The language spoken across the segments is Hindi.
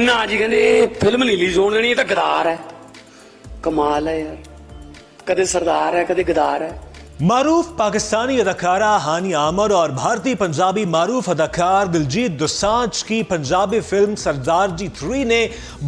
ना जी कहते फिल्म नहीं रिलीज होने देनी, ये तो गदार है। कमाल है यार, कदे सरदार है कदे गदार है। मारूफ पाकिस्तानी अदाकारा हानिया आमिर और भारतीय पंजाबी मारूफ अदाकार दिलजीत दोसांझ की पंजाबी फिल्म सरदार जी 3 ने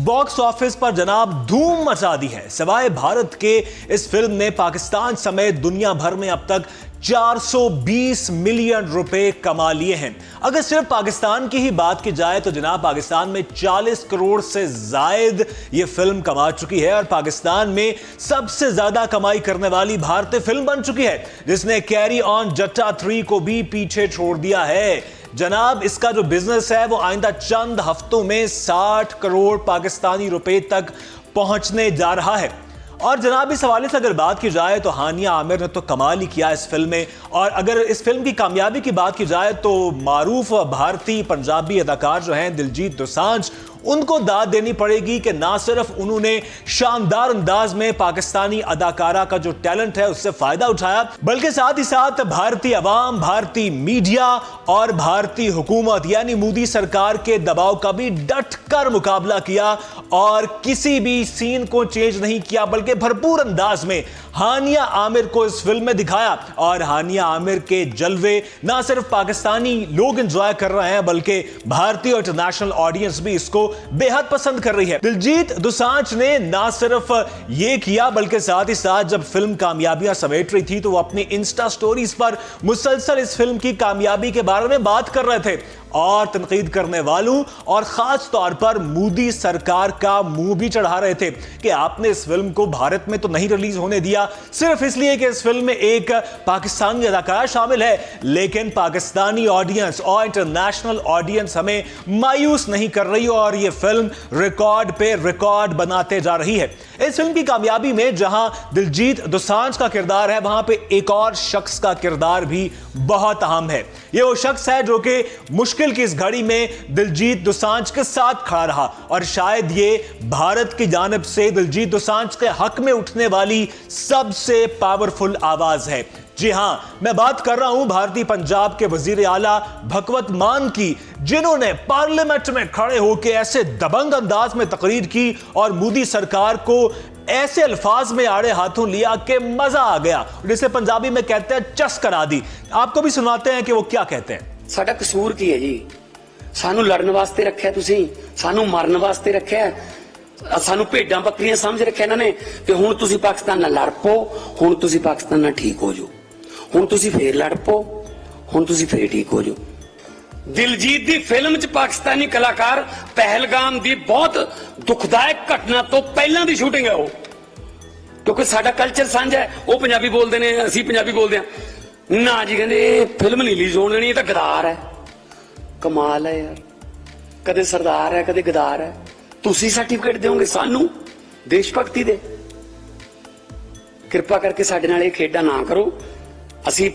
बॉक्स ऑफिस पर जनाब धूम मचा दी है। सिवाय भारत के इस फिल्म ने पाकिस्तान समेत दुनिया भर में अब तक 420 मिलियन रुपए कमा लिए हैं। अगर सिर्फ पाकिस्तान की ही बात की जाए तो जनाब पाकिस्तान में 40 करोड़ से जायद ये फिल्म कमा चुकी है और पाकिस्तान में सबसे ज्यादा कमाई करने वाली भारतीय फिल्म बन चुकी है, जिसने कैरी ऑन जट्टा 3 को भी पीछे छोड़ दिया है। जनाब इसका जो बिजनेस है वो आइंदा चंद हफ्तों में 60 करोड़ पाकिस्तानी रुपए तक पहुंचने जा रहा है। और जनाब इस हवाले से अगर बात की जाए तो हानिया आमिर ने तो कमाल ही किया इस फिल्म में। और अगर इस फिल्म की कामयाबी की बात की जाए तो मारूफ भारतीय पंजाबी अदाकार जो हैं दिलजीत दोसांझ, उनको दाद देनी पड़ेगी कि ना सिर्फ उन्होंने शानदार अंदाज में पाकिस्तानी अदाकारा का जो टैलेंट है उससे फायदा उठाया, बल्कि साथ ही साथ भारतीय अवाम, भारतीय मीडिया और भारतीय हुकूमत यानी मोदी सरकार के दबाव का भी डट कर मुकाबला किया और किसी भी सीन को चेंज नहीं किया, बल्कि भरपूर अंदाज में हानिया आमिर को इस फिल्म में दिखाया। और हानिया आमिर के जलवे ना सिर्फ पाकिस्तानी लोग एंजॉय कर रहे हैं बल्कि भारतीय और इंटरनेशनल ऑडियंस भी इसको बेहद पसंद कर रही है। दिलजीत दोसांझ ने ना सिर्फ ये किया बल्कि साथ ही साथ जब फिल्म कामयाबियां समेट रही थी तो वो अपनी इंस्टा स्टोरीज पर मुसलसल इस फिल्म की कामयाबी के बारे में बात कर रहे थे और तनकीद करने वालों और खास तौर पर मोदी सरकार का मुंह भी चढ़ा रहे थे कि आपने इस फिल्म को भारत में तो नहीं रिलीज होने दिया सिर्फ इसलिए कि इस फिल्म में एक पाकिस्तानी अदाकारा शामिल है, लेकिन पाकिस्तानी ऑडियंस और इंटरनेशनल ऑडियंस हमें मायूस नहीं कर रही और ये फिल्म रिकॉर्ड पे रिकॉर्ड बनाते जा रही है। इस फिल्म की कामयाबी में जहां दिलजीत दोसांझ का किरदार है वहां पे एक और शख्स का किरदार भी बहुत अहम है। ये वो शख्स है जो कि मुश्किल की इस घड़ी में दिलजीत दोसांझ के साथ खड़ा रहा और शायद ये भारत की जानिब से दिलजीत दोसांझ के हक में उठने वाली सबसे पावरफुल आवाज है। जी हां, मैं बात कर रहा हूं भारतीय पंजाब के वजीर आला भगवत मान की, जिन्होंने पार्लियामेंट में खड़े होकर ऐसे दबंग अंदाज में तकरीर की और मोदी सरकार को ऐसे अल्फाज में आड़े हाथों लिया कि मजा आ गया, जिसे पंजाबी में कहते हैं चस करा दी। आपको भी सुनाते हैं कि वो क्या कहते हैं। साडा कसूर की है जी? सानू लड़न वास्ते रखा तुसी, सानू मारन वास्ते रखा, सानू भेडां बकरियां समझ रखा इन्होंने कि हुण तुसी पाकिस्तान नाल लड़ पो, हुण तुसी पाकिस्तान नाल ठीक हो जाओ, हुण तुसी फिर लड़ पो, हुण तुसी फिर ठीक हो जाओ। दिलजीत दी फिल्म च पाकिस्तानी कलाकार पहलगाम दी बहुत दुखदायक घटना तो पहला दी शूटिंग है वो, क्योंकि साडा कल्चर साझा है। वो पंजाबी बोलते हैं, असीं पंजाबी बोलते हैं। ना जी कहते फिल्म नहीं रिलीज होने देनी, ये तो गदार है। कमाल है यार, कदे सरदार है कदे गदार है। तुसी सर्टिफिकेट दोगे सानू देश भक्ति दे? कृपा करके साडे नाल ये खेडां ना करो, असीं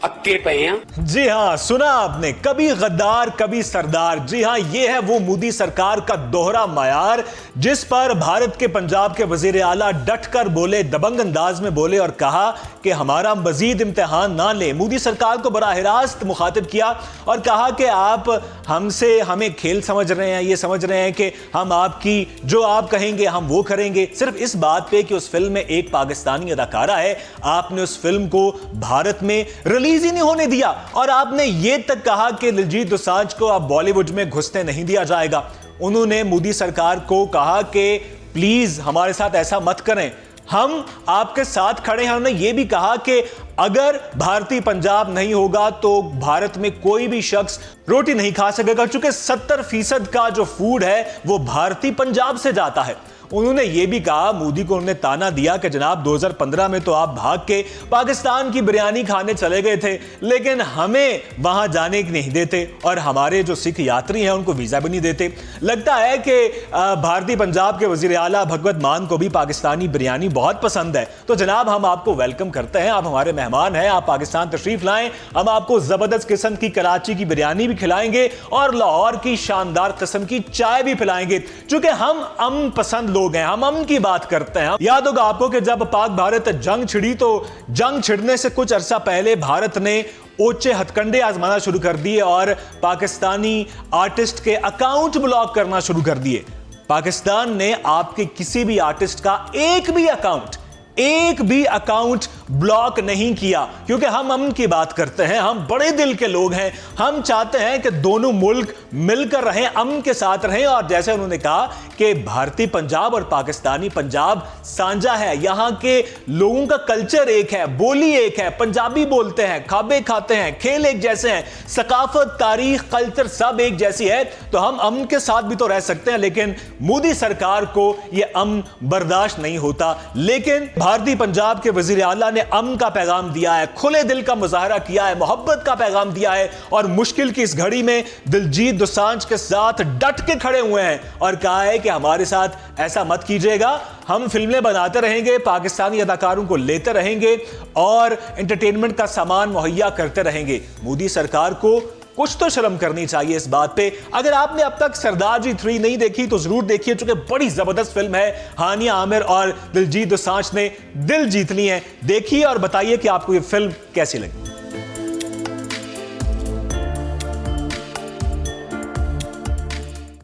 अक्के पे हैं। जी हां, सुना आपने, कभी गद्दार कभी सरदार। जी हां, यह है वो मोदी सरकार का दोहरा मायार जिस पर भारत के पंजाब के वजीर आला डटकर बोले, दबंग अंदाज में बोले और कहा कि हमारा मजीद इम्तिहान ना ले। मोदी सरकार को बराह रास्त मुखातिब किया और कहा कि आप हमसे हमें खेल समझ रहे हैं, ये समझ रहे हैं कि हम आपकी जो आप कहेंगे हम वो करेंगे। सिर्फ इस बात पे कि उस फिल्म में एक पाकिस्तानी अदाकारा है, आपने उस फिल्म को भारत में रिलीज ही नहीं होने दिया और आपने ये तक कहा कि दिलजीत दोसांझ को अब बॉलीवुड में घुसने नहीं दिया जाएगा। उन्होंने मोदी सरकार को कहा कि प्लीज हमारे साथ ऐसा मत करें, हम आपके साथ खड़े हैं। उन्होंने यह भी कहा कि अगर भारतीय पंजाब नहीं होगा तो भारत में कोई भी शख्स रोटी नहीं खा सकेगा, क्योंकि 70% का जो फूड है वो भारतीय पंजाब से जाता है। उन्होंने ये भी कहा, मोदी को उन्होंने ताना दिया कि जनाब 2015 में तो आप भाग के पाकिस्तान की बिरयानी खाने चले गए थे, लेकिन हमें वहां जाने की नहीं देते और हमारे जो सिख यात्री हैं उनको वीजा भी नहीं देते। लगता है कि भारतीय पंजाब के वजीर आला भगवत मान को भी पाकिस्तानी बिरयानी बहुत पसंद है। तो जनाब हम आपको वेलकम करते हैं, आप हमारे मेहमान हैं, आप पाकिस्तान तशरीफ लाएं, हम आपको जबरदस्त किस्म की कराची की बिरयानी भी खिलाएंगे और लाहौर की शानदार किस्म की चाय भी पिलाएंगे। चूंकि हम अमन पसंद लोग हैं, हम अमन की बात करते हैं। याद होगा आपको कि जब पाक भारत जंग छिड़ी तो जंग छिड़ने से कुछ अरसा पहले भारत ने ओचे हथकंडे आजमाना शुरू कर दिए और पाकिस्तानी आर्टिस्ट के अकाउंट ब्लॉक करना शुरू कर दिए। पाकिस्तान ने आपके किसी भी आर्टिस्ट का एक भी अकाउंट ब्लॉक नहीं किया, क्योंकि हम अमन की बात करते हैं, हम बड़े दिल के लोग हैं। हम चाहते हैं कि दोनों मुल्क मिलकर रहें, अमन के साथ रहें। और जैसे उन्होंने कहा कि भारतीय पंजाब और पाकिस्तानी पंजाब साझा है, यहां के लोगों का कल्चर एक है, बोली एक है, पंजाबी बोलते हैं, खाबे खाते हैं, खेल एक जैसे हैं, सकाफत, तारीख, कल्चर सब एक जैसी है। तो हम अमन के साथ भी तो रह सकते हैं, लेकिन मोदी सरकार को यह अमन बर्दाश्त नहीं होता। लेकिन भारतीय पंजाब के वजीर आला ने अमन का पैगाम दिया है, खुले दिल का मुजाहरा किया है, मोहब्बत का पैगाम दिया है और मुश्किल की इस घड़ी में दिलजीत दोसांझ के साथ डट के खड़े हुए हैं और कहा है कि हमारे साथ ऐसा मत कीजिएगा, हम फिल्में बनाते रहेंगे, पाकिस्तानी अदाकारों को लेते रहेंगे और एंटरटेनमेंट का सामान मुहैया करते रहेंगे। मोदी सरकार को कुछ तो शर्म करनी चाहिए इस बात पे। अगर आपने अब तक सरदार जी 3 नहीं देखी तो जरूर देखिए, चूंकि बड़ी जबरदस्त फिल्म है। हानिया आमिर और दिलजीत दोसांझ ने दिल जीत ली है। देखिए और बताइए कि आपको ये फिल्म कैसी लगी।